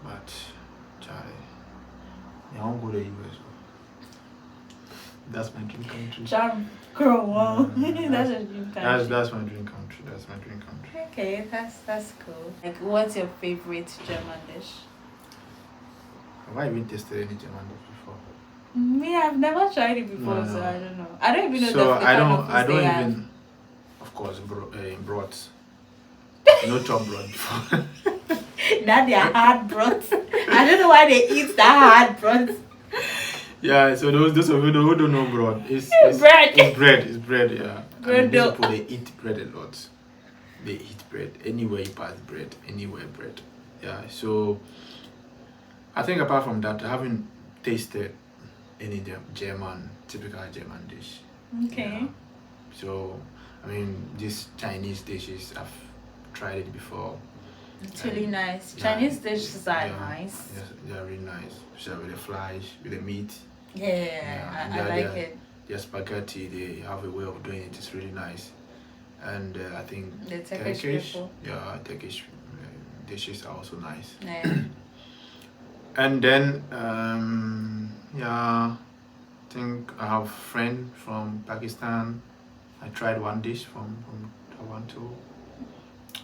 But Charlie, I won't go to the US. That's my dream country. Charm girl, wow. That's a dream country. That's my dream country. That's my dream country. Okay, that's cool. Like, what's your favorite German dish? Have I even tasted any German dish before? Me, I've never tried it before, No. so I don't know. I don't even know So the I kind don't of foods they have. even. Of course, broth. No chop broth before. Not their hard broth. I don't know why they eat that hard broth. Yeah, so those of you who don't know broth, it's Bread. It's bread, yeah. Bread And these dough. people, they eat bread a lot. They eat bread. Anywhere you pass bread, anywhere bread. Yeah, so I think apart from that, I haven't tasted any typical German dish. Okay. Yeah. So, I mean, these Chinese dishes, I've tried it before. It's really nice. Yeah, Chinese dishes are nice. Yes, they are really nice. Especially with the flesh, with the meat. Yeah, I like it. Their spaghetti, they have a way of doing it. It's really nice. And I think The Turkish people. Yeah, Turkish dishes are also nice. Yeah. And then, I think I have a friend from Pakistan. I tried one dish from Toronto.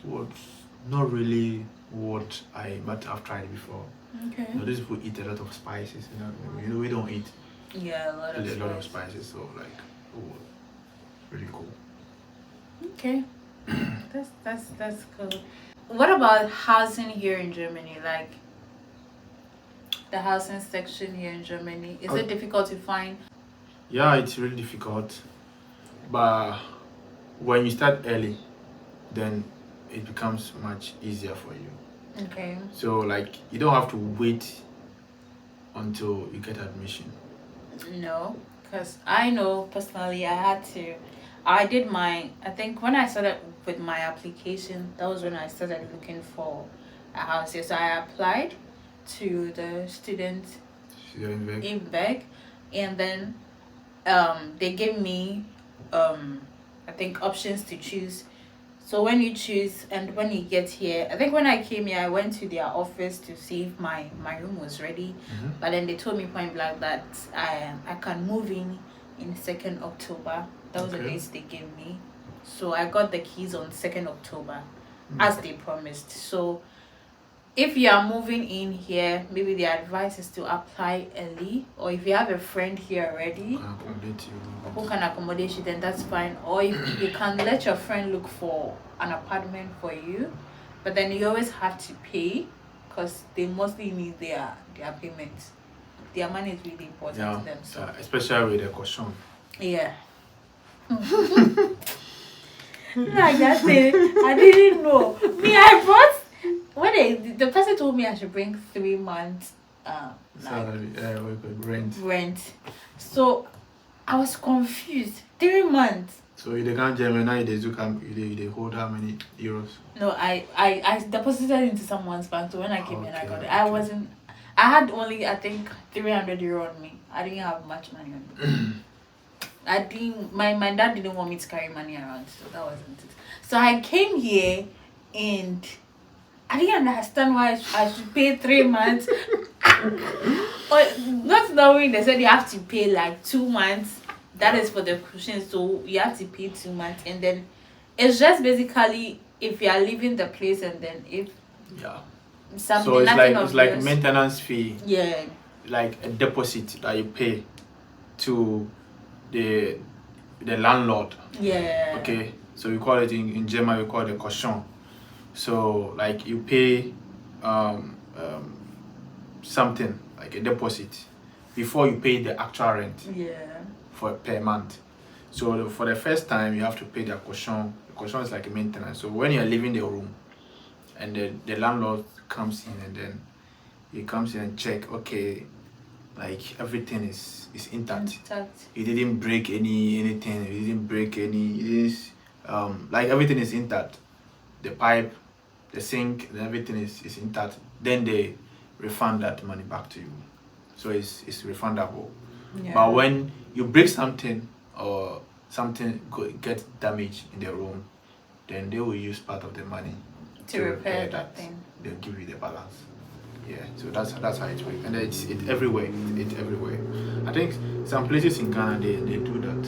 Was not really but I've tried it before. Okay. These people eat a lot of spices. We don't eat Yeah, a lot of spices. So like, really cool. Okay. That's cool. What about housing here in Germany? Like the housing section here in Germany. Is it difficult to find? Yeah, it's really difficult. But when you start early, then it becomes much easier for you. Okay. So like you don't have to wait until you get admission. No, because I know personally I did I think when I started with my application, that was when I started looking for a house here. So I applied to the student in Beck, and then they gave me I think options to choose. So when you choose and when you get here, I think when I came here, I went to their office to see if my room was ready. Mm-hmm. But then they told me point blank that I can move in 2nd October. That was the dates they gave me. So I got the keys on 2nd October, as they promised. So if you are moving in here, maybe the advice is to apply early, or if you have a friend here already who can accommodate you, then that's fine. Or if you can let your friend look for an apartment for you, but then you always have to pay because they mostly need their payments. Their money is really important to them. So especially with the caution. yeah. Like that thing, I didn't know. Me, I brought the person told me I should bring 3 months Salary, rent. rent. So I was confused. 3 months. So you can't Germany now they hold how many euros? No, I deposited into someone's bank. So when I came in, I Okay, got it. okay. I had only, I think, 300 euro on me. I didn't have much money on me. I didn't. My dad didn't want me to carry money around, so that wasn't it. So I came here, and I didn't understand why I should pay 3 months. But not knowing, they said you have to pay like 2 months. That is for the cushion, so you have to pay 2 months, and then it's just basically if you are leaving the place, and then if Yeah. So something, it's nothing like of yours. maintenance fee, Yeah, like a deposit that you pay to the landlord. yeah. Okay. So we call it in German we call it a caution. So like you pay something like a deposit before you pay the actual rent Yeah. for per month. So for the first time you have to pay the caution. The caution is like a maintenance. So when you're leaving the room and the landlord comes in and then he comes in and check, okay, like everything is intact. He didn't break anything, he didn't break any like everything is intact. The pipe, the sink, and everything is intact. Then they refund that money back to you. So it's refundable. Yeah. But when you break something or something gets damaged in the room, then they will use part of the money to repair that thing. They'll give you the balance. Yeah, so that's how it works, and it's everywhere. It's everywhere. I think some places in Ghana they do that.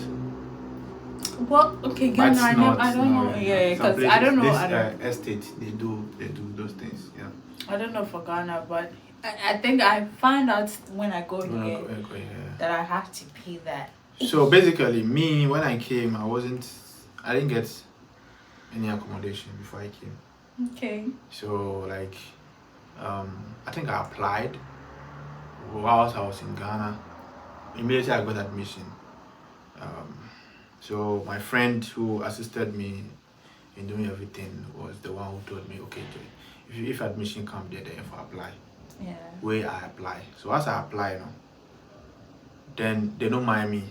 Well, okay, But Ghana, I don't know. Yeah, Some because I don't know. This estate they do those things. Yeah. I don't know for Ghana, but I think I find out when I go here that I have to pay that. So basically, me when I came, I didn't get any accommodation before I came. Okay. So like, I think I applied whilst I was in Ghana. Immediately I got admission. So my friend who assisted me in doing everything was the one who told me, okay, if admission comes there, then if I apply. Yeah. Where I apply. So as I apply now, then they don't mind me.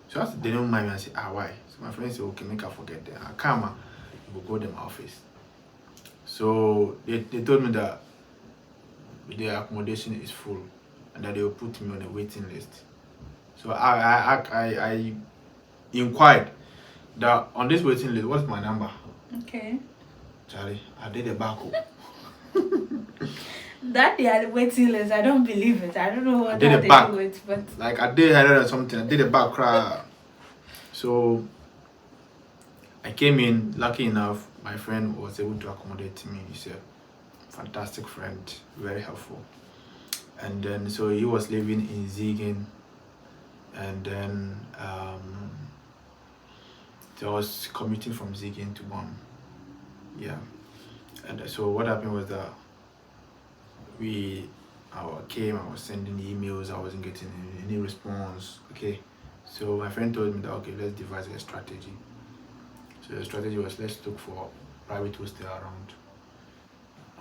So as they don't mind me, I say, why? So my friend said, okay, make I forget that. I come, we'll go to my office. So they told me that the accommodation is full and that they will put me on a waiting list. So I inquired that on this waiting list, what's my number? Okay. Charlie, I did a back. That they had waiting list, I don't believe it. I don't know what they do it, but like I did 100 or something. I did a back cry. So I came in. Lucky enough, my friend was able to accommodate me. He's a fantastic friend, very helpful. And then so he was living in Ziegen, and then so I was commuting from Ziegen to Bonn. Yeah, and so what happened was that I was sending emails, I wasn't getting any response. Okay, so my friend told me that okay, let's devise a strategy. So the strategy was let's look for private hostel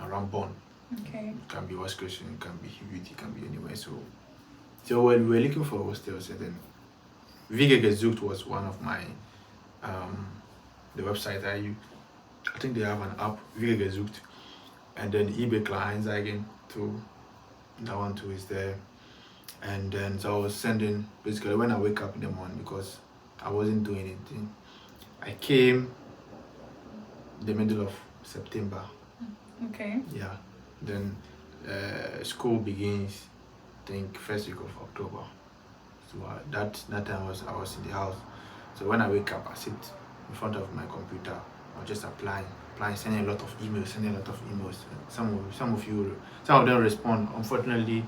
around Bonn. Okay. It can be West Christian, it can be Hewitt, it can be anywhere. So when we were looking for hostels, and then Wege gesucht was one of my the website I use. I think they have an app, Wege gesucht, and then eBay Kleinanzeigen too. That one too is there. And then so I was sending basically when I wake up in the morning because I wasn't doing anything. I came the middle of September. Okay. Yeah. Then school begins, I think first week of October. So that time I was in the house. So when I wake up, I sit in front of my computer. I was just applying, sending a lot of emails. Some of them respond. Unfortunately,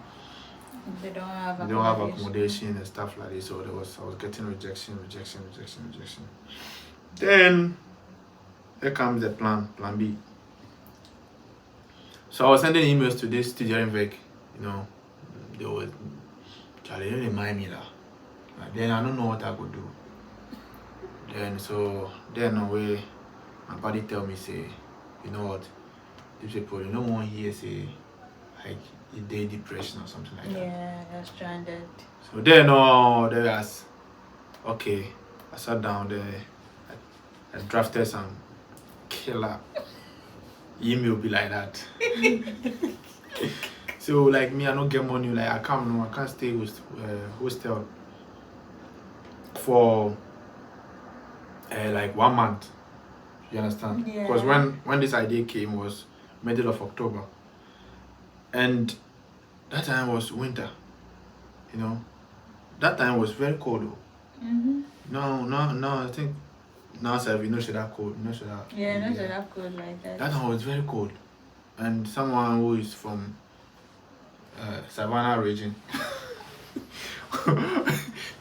they don't have accommodation and stuff like this. So I was getting rejection. Then here comes the plan B. So I was sending emails to this studio in Vec, they would Charlie, don't remind me that. Then I don't know what I could do. Then away my body tell me say, you know what, these people you don't want here say like a day depression or something like that. Yeah, they're stranded. So then they asked Okay, I sat down there. I drafted some killer email be like that. So like me, I don't get money. Like I can't stay with hostel for like 1 month. You understand? Because Yeah. when this idea came was middle of October, and that time was winter. You know, that time was very cold. Though. Mm-hmm. No. I think now, sir, we know should that cold. No, should that. Yeah, no, Yeah. that cold like that. That time was very cold, and someone who is from Savannah region.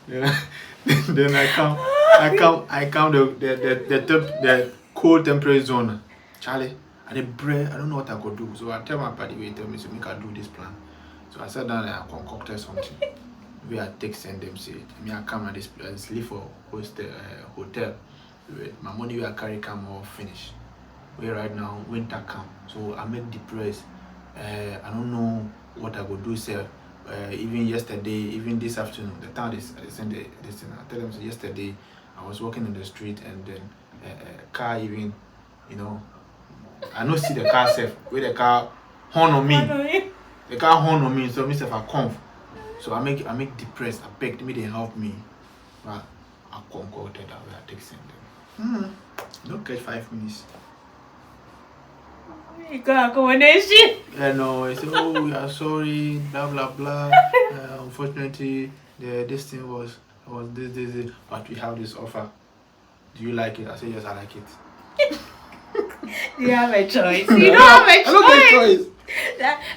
then, then I come the cold temperature zone. Charlie, and the bread, I don't know what I could do. So I tell my party, wait, tell me so make I do this plan. So I sat down and I concocted something. We I take send them say, me I come at this place, leave for hotel. My money I carry come off finish. We right now winter come, so I make depressed. I don't know what I would do, sir. Even yesterday, even this afternoon, the town is send this thing. I tell them so yesterday I was walking in the street and then car even, you know, I no see the car safe. Where the car horn on me. The car horn on me, so myself I come. So I make depressed. I begged me they help me. But I concocted that way I take send them. Don't catch 5 minutes. You got accommodation. No, I said, oh, we are sorry, blah blah blah. Unfortunately, this thing was this, but we have this offer. Do you like it? I said, yes, I like it. You have a choice. You don't have a choice. I don't get a choice.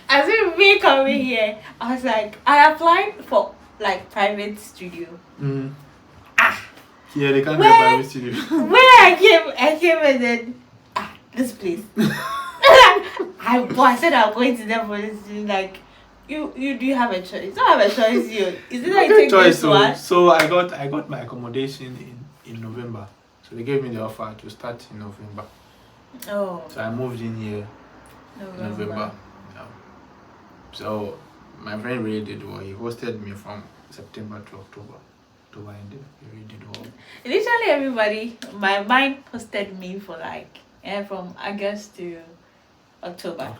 As if me coming here, I was like, I applied for like private studio. Yeah, they can't get private studio. When I came and then this place. I said I'm going to them for this thing, like you do have a choice. You don't have a choice, you. Is it like take choice, this one? So I got my accommodation in November. So they gave me the offer to start in November. Oh. So I moved in here November. Yeah. So my friend really did well. He hosted me from September to October. October ended. He really did well. Literally everybody, my mind posted me for like from August to October.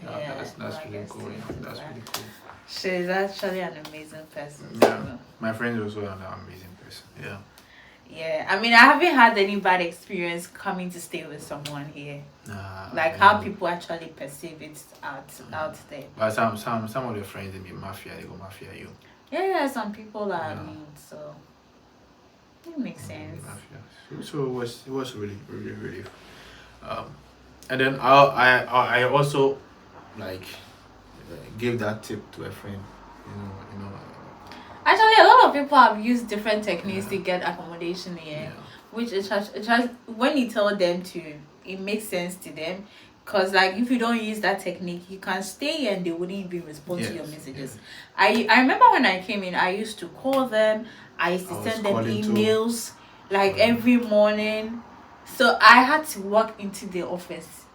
Yeah, that's really cool. Yeah, that's really cool. She's actually an amazing person. Yeah, So. my friend is also an amazing person. Yeah. Yeah, I mean, I haven't had any bad experience coming to stay with someone here. Like how people actually perceive it out there. But some of the friends they be mafia, they go mafia you. Yeah, some people are mean, so it makes sense. So it was really. And then I also like gave that tip to a friend. You know. Actually, a lot of people have used different techniques to get accommodation here, which it has when you tell them to, it makes sense to them. Cause like if you don't use that technique, you can stay and they wouldn't even respond to your messages. I remember when I came in, I used to call them. I used to send them emails like every morning. So I had to walk into the office,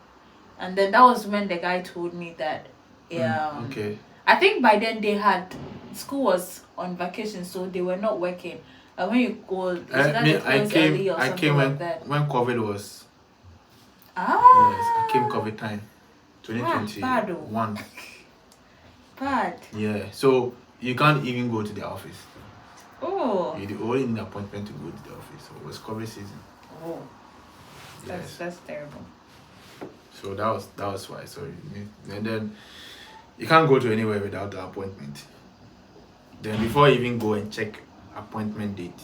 and then that was when the guy told me that. I think by then school was on vacation, so they were not working. And when you called, I came when COVID was. Yes, I came COVID time, 2021. Bad. Yeah, so you can't even go to the office. Oh. You only need an appointment to go to the office. So it was COVID season. Oh. That's terrible. So that was why. So and then you can't go to anywhere without the appointment. Then before you even go and check appointment date,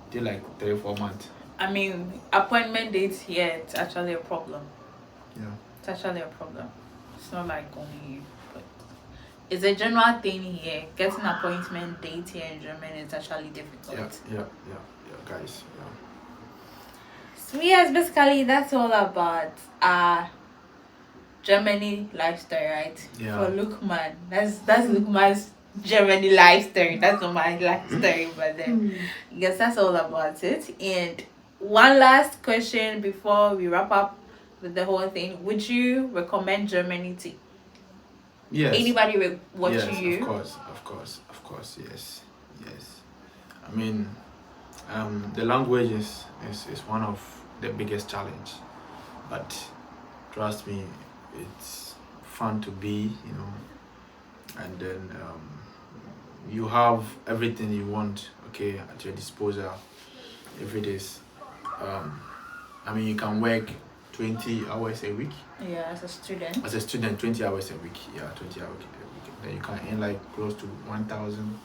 take like 3-4 months. I mean, appointment dates here, it's actually a problem. Yeah. It's actually a problem. It's not like only you, but it's a general thing here. Getting an appointment date here in Germany is actually difficult. Yeah, guys. Yeah. So yes, basically that's all about Germany lifestyle, right? Yeah. For Lukman. That's Lukman's Germany lifestyle. That's not my lifestyle, but then I guess that's all about it. And one last question before we wrap up with the whole thing. Would you recommend Germany to anybody watching you? Of course, yes. I mean, The language is one of the biggest challenge, but trust me, it's fun to be, and then you have everything you want, okay, at your disposal. If it is, you can work 20 hours a week. Yeah, as a student. As a student, 20 hours a week. Yeah, 20 hours a week. Then you can earn like close to 1,000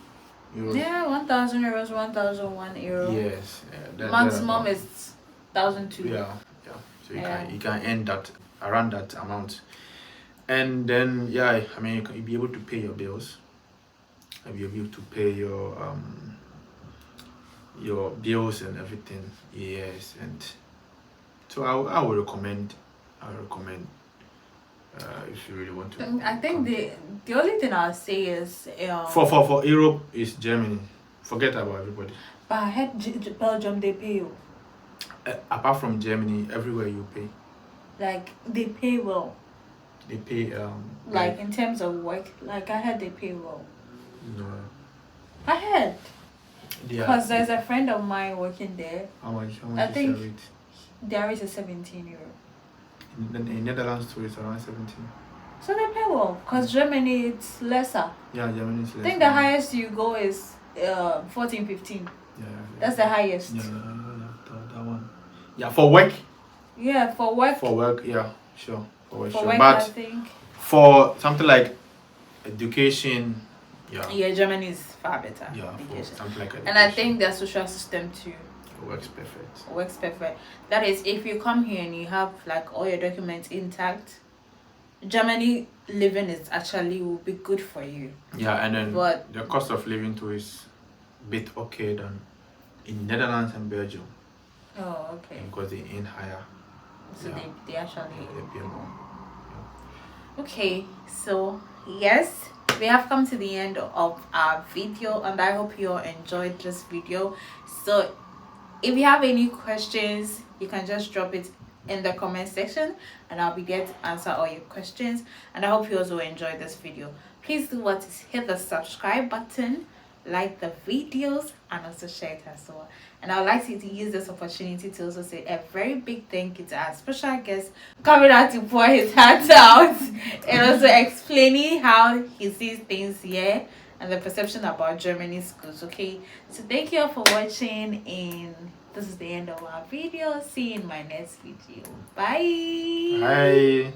euros. Yeah, 1,000 euros, 1,001 euro. Yes. Maximum is 1,002. Yeah, yeah. So you can earn that around that amount, and then you'll be able to pay your bills. You'll be able to pay your bills and everything. Yes, and so I would recommend. If you really want to. I think the only thing I'll say is for Europe is Germany. Forget about everybody. but I heard Belgium they pay you. Apart from Germany, everywhere you pay. Like they pay well. They pay like in terms of work. Like I heard they pay well. No. I heard. Yeah. Because there's a friend of mine working there. How much I is think their rate? there is a 17 euro. In Netherlands too, it's around 17. So they pay well. Because Germany it's lesser. Yeah, Germany is I less. think the highest you go is 14, 15. Yeah. That's the highest. Yeah, that one. Yeah, for work. Yeah, for work. For work, yeah, sure. For work, For sure. work, But I think. for something like education, Yeah, Germany is far better. Yeah, for something like education. And I think their social system too works perfect. works perfect. That is, if you come here and you have like all your documents intact, Germany living is actually will be good for you. Yeah, and then But the cost of living too is a bit okay than in Netherlands and Belgium. oh, okay. Because they earn higher. So they actually they pay more. Okay, so yes, we have come to the end of our video, and I hope you all enjoyed this video. So if you have any questions, you can just drop it in the comment section and I'll be there to answer all your questions. And I hope you also enjoyed this video. Please do what is hit the subscribe button, like the videos, and also share it as well. And I would like to use this opportunity to also say a very big thank you to our special guest coming out to pour his heart out and also explaining how he sees things here and the perception about Germany schools. Okay, so thank you all for watching, and this is the end of our video. See you in my next video. Bye. Bye.